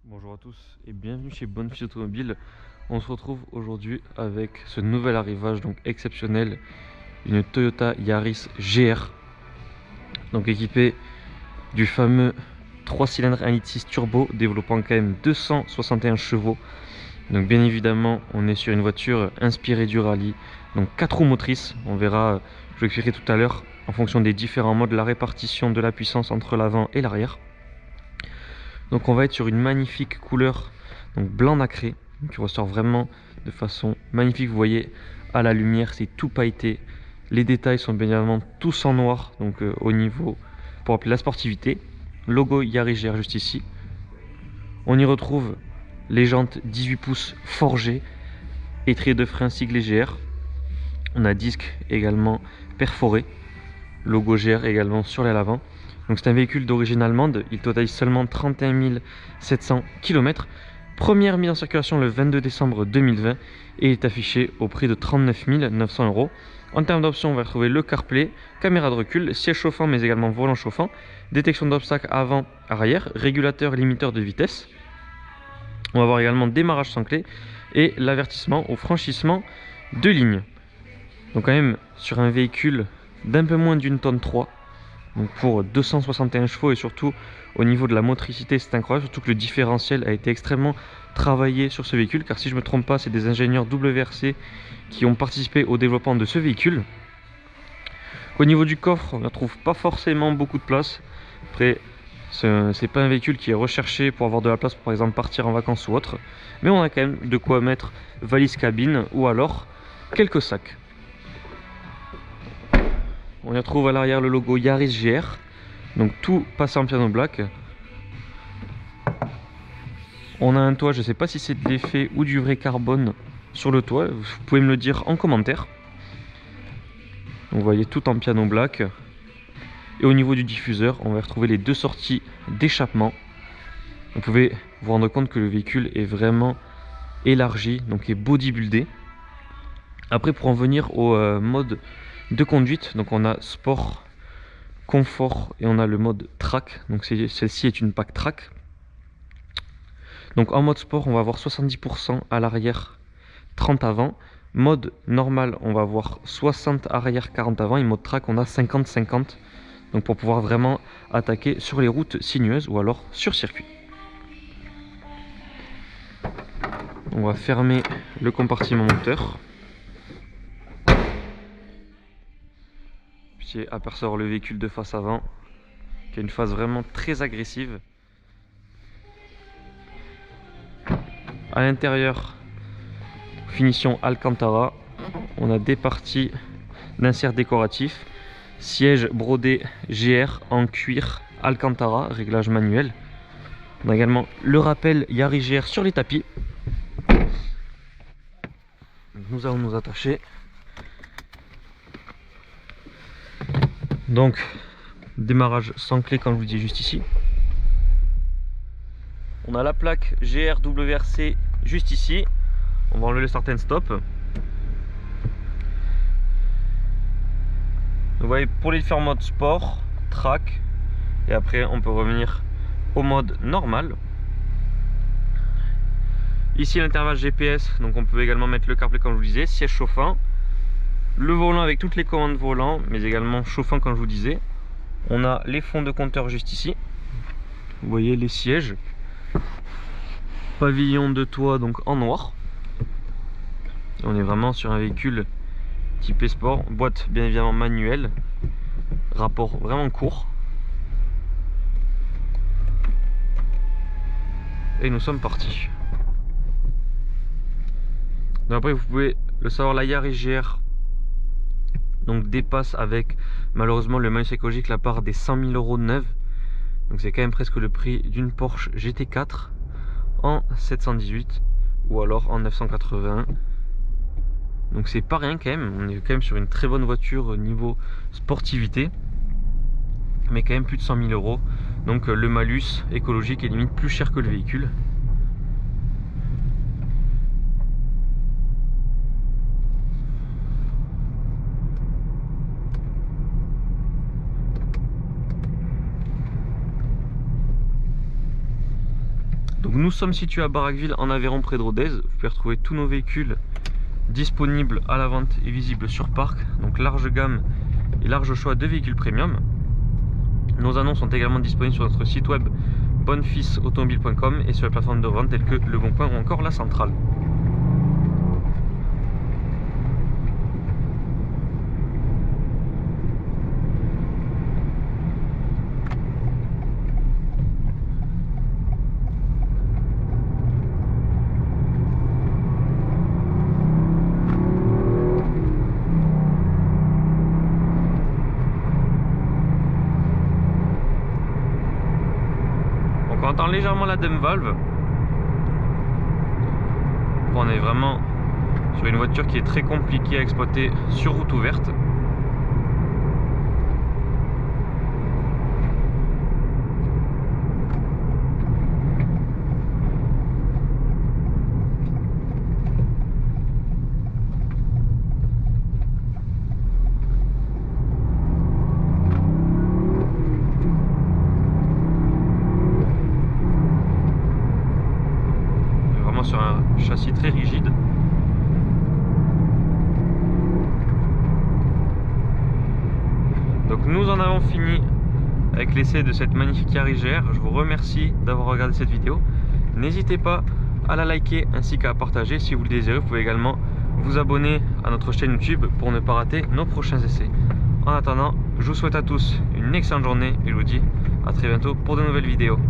Bonjour à tous et bienvenue chez Bonfils Automobile. On se retrouve aujourd'hui avec ce nouvel arrivage donc exceptionnel, une Toyota Yaris GR, donc équipée du fameux 3 cylindres 1,6 litre turbo développant quand même 261 chevaux. Donc bien évidemment on est sur une voiture inspirée du rallye, donc 4 roues motrices. On verra, je vous expliquerai tout à l'heure en fonction des différents modes la répartition de la puissance entre l'avant et l'arrière. Donc on va être sur une magnifique couleur, donc blanc nacré, qui ressort vraiment de façon magnifique. Vous voyez à la lumière, c'est tout pailleté. Les détails sont bien évidemment tous en noir, donc au niveau pour appeler la sportivité. Logo Yaris GR juste ici. On y retrouve les jantes 18 pouces forgées, étrier de frein siglé GR. On a disque également perforé, logo GR également sur l'aile avant. Donc c'est un véhicule d'origine allemande, il totalise seulement 31 700 km. Première mise en circulation le 22 décembre 2020 et il est affiché au prix de 39 900 €. En termes d'options, on va retrouver le CarPlay, caméra de recul, siège chauffant mais également volant chauffant, détection d'obstacles avant, arrière, régulateur, limiteur de vitesse. On va avoir également démarrage sans clé et l'avertissement au franchissement de ligne. Donc quand même sur un véhicule d'un peu moins d'une tonne 3. Donc pour 261 chevaux et surtout au niveau de la motricité c'est incroyable, surtout que le différentiel a été extrêmement travaillé sur ce véhicule, car si je ne me trompe pas c'est des ingénieurs WRC qui ont participé au développement de ce véhicule. Au niveau du coffre on ne trouve pas forcément beaucoup de place. Après c'est pas un véhicule qui est recherché pour avoir de la place pour par exemple partir en vacances ou autre, mais on a quand même de quoi mettre valise cabine ou alors quelques sacs. On y retrouve à l'arrière le logo Yaris GR, donc tout passé en piano black. On a un toit, je ne sais pas si c'est de l'effet ou du vrai carbone sur le toit, vous pouvez me le dire en commentaire. Donc vous voyez tout en piano black. Et au niveau du diffuseur, on va retrouver les deux sorties d'échappement. Vous pouvez vous rendre compte que le véhicule est vraiment élargi, donc est bodybuildé. Après, pour en venir au mode de conduite, donc on a sport, confort et on a le mode track. Donc celle-ci est une pack track. Donc en mode sport, on va avoir 70% à l'arrière, 30 avant. Mode normal, on va avoir 60 arrière, 40 avant. Et mode track, on a 50-50. Donc pour pouvoir vraiment attaquer sur les routes sinueuses ou alors sur circuit. On va fermer le compartiment moteur. Puis apercevoir le véhicule de face avant, qui a une face vraiment très agressive. À l'intérieur, finition Alcantara. On a des parties d'insert décoratif. Siège brodé GR en cuir Alcantara, réglage manuel. On a également le rappel Yaris GR sur les tapis. Nous allons nous attacher. Donc, démarrage sans clé comme je vous dis juste ici. On a la plaque GR WRC juste ici. On va enlever le start and stop. Vous voyez, pour les différents modes sport, track, et après on peut revenir au mode normal. Ici l'intervalle GPS, donc on peut également mettre le CarPlay comme je vous disais, siège chauffant, le volant avec toutes les commandes volant, mais également chauffant comme je vous disais. On a les fonds de compteur juste ici. Vous voyez les sièges, pavillon de toit donc en noir. On est vraiment sur un véhicule type sport, boîte bien évidemment manuelle, rapport vraiment court. Et nous sommes partis. Donc après vous pouvez le savoir, la Yaris GR donc dépasse avec malheureusement le malus écologique la part des 100 000 € de neuve. Donc c'est quand même presque le prix d'une Porsche GT4 en 718 ou alors en 981. Donc c'est pas rien quand même, on est quand même sur une très bonne voiture niveau sportivité, mais quand même plus de 100 000 €. Donc le malus écologique est limite plus cher que le véhicule. Donc nous sommes situés à Barraqueville en Aveyron près de Rodez. Vous pouvez retrouver tous nos véhicules disponibles à la vente et visibles sur parc. Donc large gamme et large choix de véhicules premium. Nos annonces sont également disponibles sur notre site web bonfilsautomobile.com et sur les plateformes de vente telles que Le Bon Coin ou encore La Centrale. On entend légèrement la DEM valve. On est vraiment sur une voiture qui est très compliquée à exploiter sur route ouverte. Sur un châssis très rigide. Donc nous en avons fini avec l'essai de cette magnifique Yaris GR. Je vous remercie d'avoir regardé cette vidéo. N'hésitez pas à la liker ainsi qu'à la partager. Si vous le désirez, vous pouvez également vous abonner à notre chaîne YouTube pour ne pas rater nos prochains essais. En attendant, je vous souhaite à tous une excellente journée et je vous dis à très bientôt pour de nouvelles vidéos.